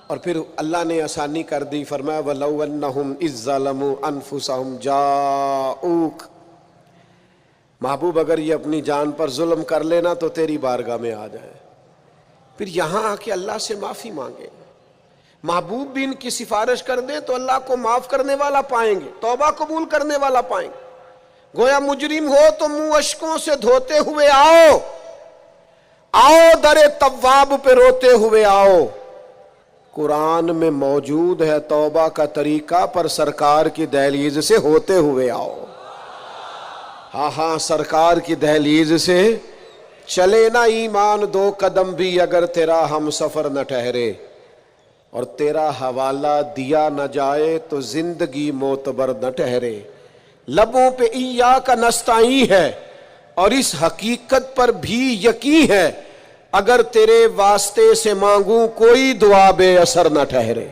اور پھر اللہ نے آسانی کر دی، فرمایا وَلَوْ أَنَّهُمْ إِذ ظَّلَمُوا أَنفُسَهُمْ جَاءُوكَ، محبوب اگر یہ اپنی جان پر ظلم کر لینا تو تیری بارگاہ میں آ جائے، پھر یہاں آ کے اللہ سے معافی مانگے، محبوب بھی ان کی سفارش کر دیں تو اللہ کو معاف کرنے والا پائیں گے، توبہ قبول کرنے والا پائیں گے۔ گویا مجرم ہو تو منہ اشکوں سے دھوتے ہوئے آؤ، آؤ در تواب پہ روتے ہوئے آؤ۔ قرآن میں موجود ہے توبہ کا طریقہ، پر سرکار کی دہلیز سے ہوتے ہوئے آؤ۔ ہاں ہاں، سرکار کی دہلیز سے چلے نہ ایمان دو قدم بھی اگر تیرا ہم سفر نہ ٹھہرے، اور تیرا حوالہ دیا نہ جائے تو زندگی معتبر نہ ٹھہرے۔ لبوں پہ ایاک نستعین ہے اور اس حقیقت پر بھی یقین ہے، اگر تیرے واسطے سے مانگوں کوئی دعا بے اثر نہ ٹھہرے۔